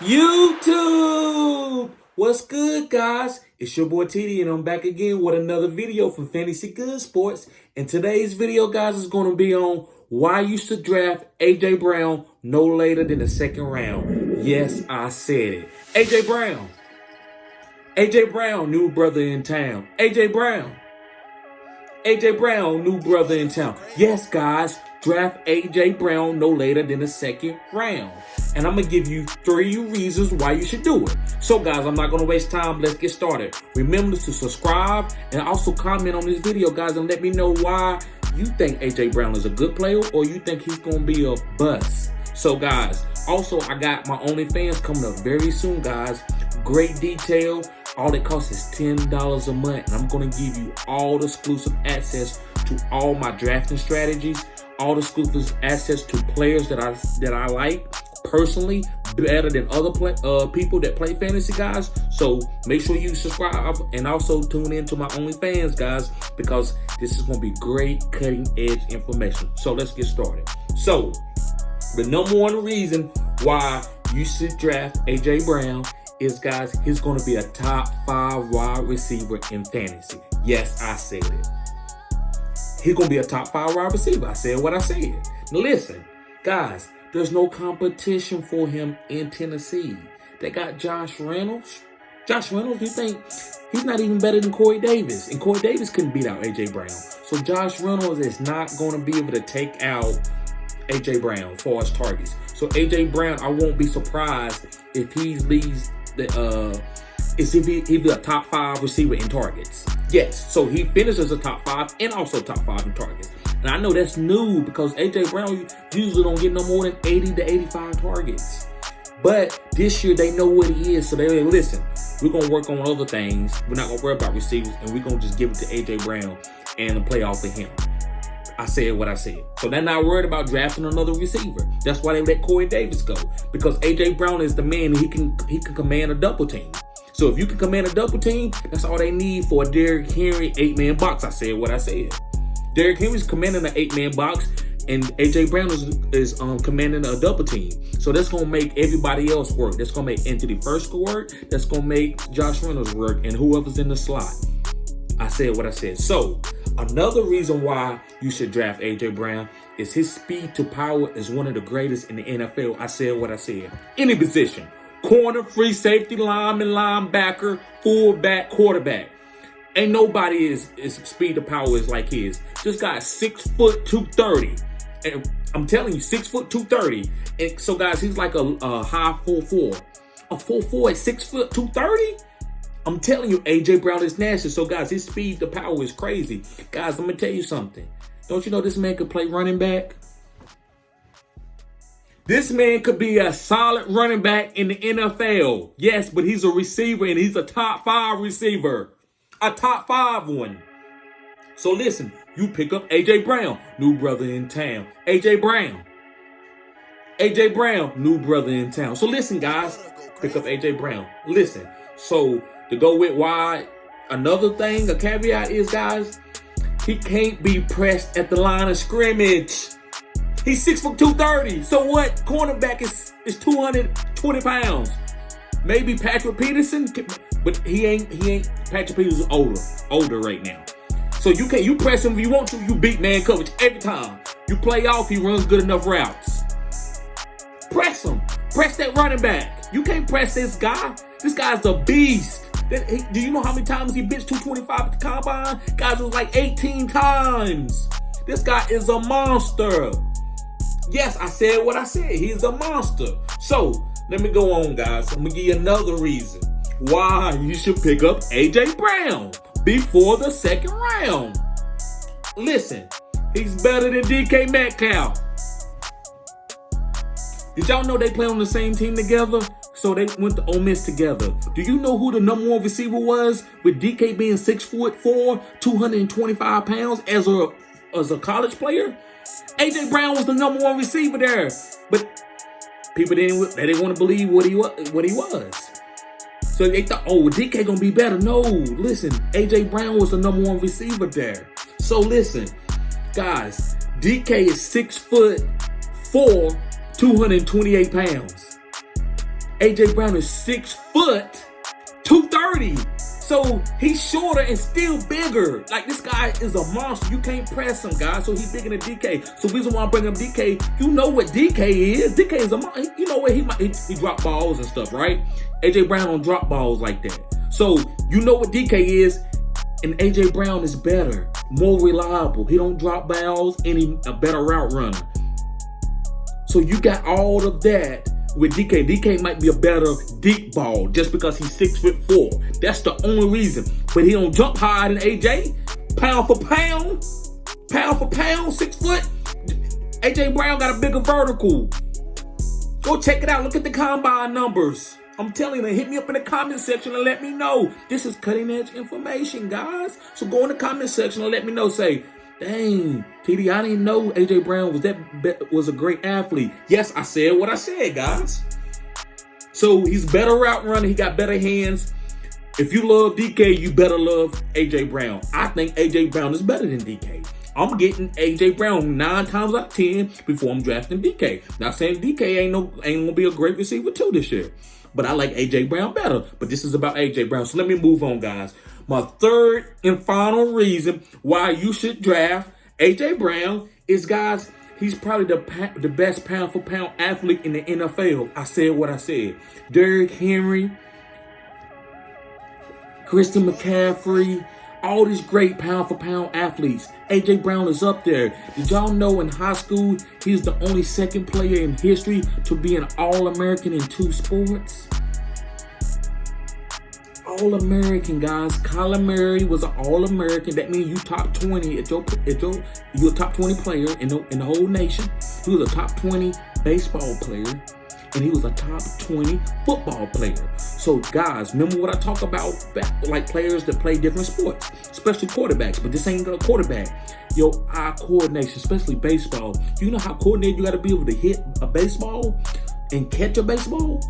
YouTube! What's good, guys? It's your boy TD, and I'm back again with another video from Fantasy Good Sports. And today's video, guys, is going to be on why you should draft A.J. Brown no later than the second round. Yes, I said it. A.J. Brown. A.J. Brown, new brother in town. A.J. Brown. A.J. Brown, new brother in town. Yes, guys, draft A.J. Brown no later than the second round. And I'm going to give you 3 reasons why you should do it. So, guys, I'm not going to waste time. Let's get started. Remember to subscribe and also comment on this video, guys, and let me know why you think A.J. Brown is a good player or you think he's going to be a bust. So, guys, also, I got my OnlyFans coming up very soon, guys. Great detail. All it costs is $10 a month. And I'm going to give you all the exclusive access to all my drafting strategies, all the exclusive access to players that I like personally better than other people that play fantasy, guys. So make sure you subscribe and also tune in to my OnlyFans, guys, because this is going to be great cutting edge information. So let's get started. So the number one reason why you should draft A.J. Brown is, guys, he's going to be a top 5 wide receiver in fantasy. Yes, I said it. He's going to be a top 5 wide receiver. I said what I said. Now listen, guys, there's no competition for him in Tennessee. They got Josh Reynolds. Josh Reynolds, you think he's not even better than Corey Davis? And Corey Davis couldn't beat out A.J. Brown. So Josh Reynolds is not going to be able to take out A.J. Brown as far as targets. So A.J. Brown, I won't be surprised if he leads he's a top 5 receiver in targets. Yes, so he finishes a top 5 and also top 5 in targets. And I know that's new because A.J. Brown usually don't get no more than 80 to 85 targets. But this year they know what he is, so they listen, we're going to work on other things. We're not going to worry about receivers, and we're going to just give it to A.J. Brown and play off of him. I said what I said. So they're not worried about drafting another receiver. That's why they let Corey Davis go, because A.J. Brown is the man. He can command a double team. So if you can command a double team, that's all they need for a Derrick Henry 8-man box. I said what I said. Derrick Henry's commanding an 8-man box, and A.J. Brown is commanding a double team. So that's going to make everybody else work. That's going to make Anthony First work. That's going to make Josh Reynolds work, and whoever's in the slot. I said what I said. So another reason why you should draft A.J. Brown is his speed to power is one of the greatest in the NFL. I said what I said. Any position. Corner, free safety, lineman, linebacker, fullback, quarterback. Ain't nobody is speed to power is like his. This guy's 6 foot 230. And I'm telling you, 6 foot 230. And so, guys, he's like a high 4'4". A 4'4" at 6 foot 230? I'm telling you, A.J. Brown is nasty. So, guys, his speed to power is crazy. Guys, let me tell you something. Don't you know this man could play running back? This man could be a solid running back in the NFL. Yes, but he's a receiver, and he's a top 5 receiver. A top 5 one. So listen, you pick up A.J. Brown, new brother in town. A.J. Brown. A.J. Brown, new brother in town. So listen, guys, pick up A.J. Brown. Listen, so to go with why, another thing, a caveat is, guys, he can't be pressed at the line of scrimmage. He's 6 foot 230. So what? Cornerback is 220 pounds. Maybe Patrick Peterson, but he ain't. Patrick Peterson's older right now. So you press him if you want to. You beat man coverage every time. You play off. He runs good enough routes. Press him. Press that running back. You can't press this guy. This guy's a beast. Do you know how many times he benched 225 at the combine? Guys, it was like 18 times. This guy is a monster. Yes, I said what I said. He's a monster. So let me go on, guys. I'm going to give you another reason why you should pick up A.J. Brown before the second round. Listen, he's better than DK Metcalf. Did y'all know they play on the same team together? So they went to Ole Miss together. Do you know who the number 1 receiver was with DK being 6'4", 225 pounds as a college player? A.J. Brown was the number 1 receiver there. But people didn't want to believe what he was. So they thought, oh, DK gonna be better. No, listen, A.J. Brown was the number 1 receiver there. So listen, guys, DK is 6'4", 228 pounds. AJ Brown is 6 foot 230. So he's shorter and still bigger. Like, this guy is a monster. You can't press him, guys. So he's bigger than DK. So the reason why I bring up DK, you know what DK is. DK is a monster. You know what he drop balls and stuff, right? AJ Brown don't drop balls like that. So you know what DK is, and AJ Brown is better, more reliable. He don't drop balls, and he's a better route runner. So you got all of that with DK. DK might be a better deep ball just because he's 6'4". That's the only reason. But he don't jump higher than AJ. Pound for pound, 6 foot. AJ Brown got a bigger vertical. Go check it out. Look at the combine numbers. I'm telling you, hit me up in the comment section and let me know. This is cutting edge information, guys. So go in the comment section and let me know. Say, dang, TD, I didn't know AJ Brown was a great athlete. Yes, I said what I said, guys. So he's better route runner. He got better hands. If you love DK, you better love AJ Brown. I think AJ Brown is better than DK. I'm getting AJ Brown 9 times out of 10 before I'm drafting DK. Not saying DK ain't gonna be a great receiver too this year, but I like AJ Brown better. But this is about AJ Brown. So let me move on, guys. My third and final reason why you should draft AJ Brown is, guys, he's probably the best pound for pound athlete in the NFL. I said what I said. Derrick Henry, Christian McCaffrey, all these great pound for pound athletes. AJ Brown is up there. Did y'all know in high school he's the only second player in history to be an All-American in 2 sports? All-American, guys. Kyler Murray was an All-American. That means you top 20 you're a top 20 player in the whole nation. He was a top 20 baseball player, and he was a top 20 football player. So, guys, remember what I talk about, like players that play different sports, especially quarterbacks. But this ain't a quarterback. Your eye coordination, especially baseball. You know how coordinated you got to be able to hit a baseball and catch a baseball?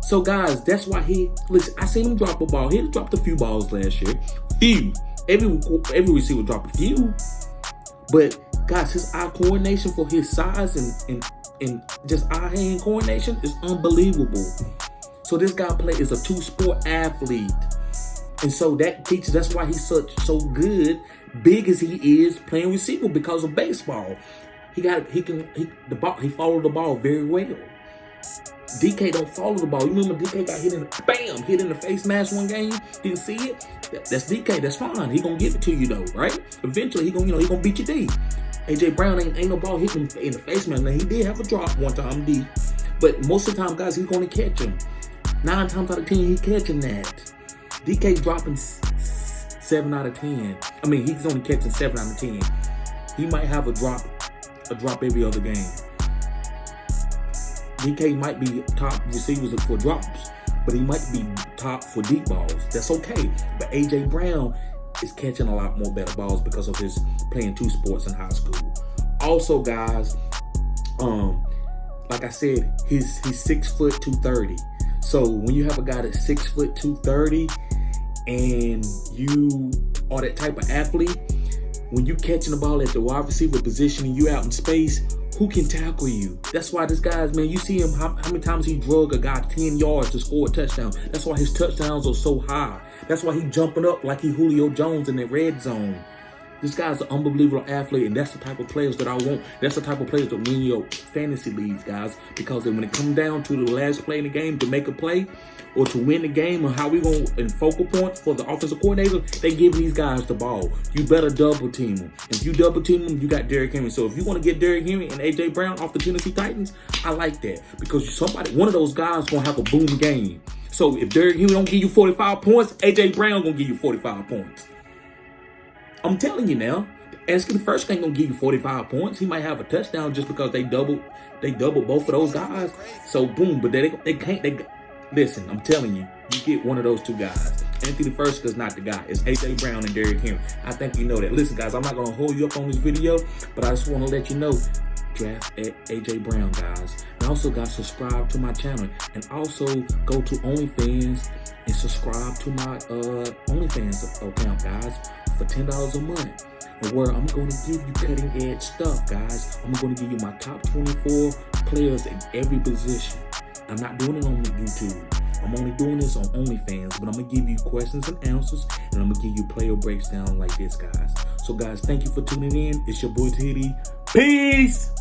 So, guys, that's why listen, I seen him drop a ball. He dropped a few balls last year. Few. Every receiver dropped a few. But, guys, his eye coordination for his size and just eye-hand coordination is unbelievable. So this guy is a 2-sport athlete. And so that teaches, that's why he's so good, big as he is, playing receiver because of baseball. He followed the ball very well. DK don't follow the ball. You remember DK got hit in the face mask one game? Didn't see it? That's DK. That's fine. He gonna give it to you though, right? Eventually he gonna beat you D. AJ Brown ain't no ball hitting him in the face mask. Now he did have a drop one time D, but most of the time, guys, he's gonna catch him. 9 times out of 10, he catching that. DK dropping 7 out of 10. I mean, he's only catching 7 out of 10. He might have a drop every other game. DK might be top receivers for drops, but he might be top for deep balls. That's okay. But AJ Brown is catching a lot more better balls because of his playing 2 sports in high school. Also, guys, like I said, he's 6 foot 230. So when you have a guy that's 6 foot 230 and you are that type of athlete, when you catching the ball at the wide receiver position and you out in space, who can tackle you? That's why this guy's, man, you see him, how many times he drug a guy 10 yards to score a touchdown. That's why his touchdowns are so high. That's why he jumping up like he Julio Jones in the red zone. This guy's an unbelievable athlete, and that's the type of players that I want. That's the type of players that win your fantasy leagues, guys. Because when it comes down to the last play in the game to make a play or to win the game, or how we going in focal points for the offensive coordinator, they give these guys the ball. You better double team them. If you double team them, you got Derrick Henry. So if you want to get Derrick Henry and AJ Brown off the Tennessee Titans, I like that, because one of those guys gonna have a boom game. So if Derrick Henry don't give you 45 points, AJ Brown gonna give you 45 points. I'm telling you now. Asking first ain't gonna give you 45 points. He might have a touchdown just because they double both of those guys. So boom, but they can't. Listen, I'm telling you, you get one of those 2 guys. Anthony Firkser's not the guy. It's AJ Brown and Derrick Henry. I think you know that. Listen, guys, I'm not gonna hold you up on this video, but I just want to let you know, draft AJ Brown, guys. And also, guys, subscribe to my channel, and also go to OnlyFans and subscribe to my OnlyFans account, guys, for $10 a month. Where I'm going to give you cutting edge stuff, guys. I'm going to give you my top 24 players in every position. I'm not doing it on YouTube. I'm only doing this on OnlyFans, but I'm going to give you questions and answers, and I'm going to give you player breaks down like this, guys. So, guys, thank you for tuning in. It's your boy, Titty. Peace!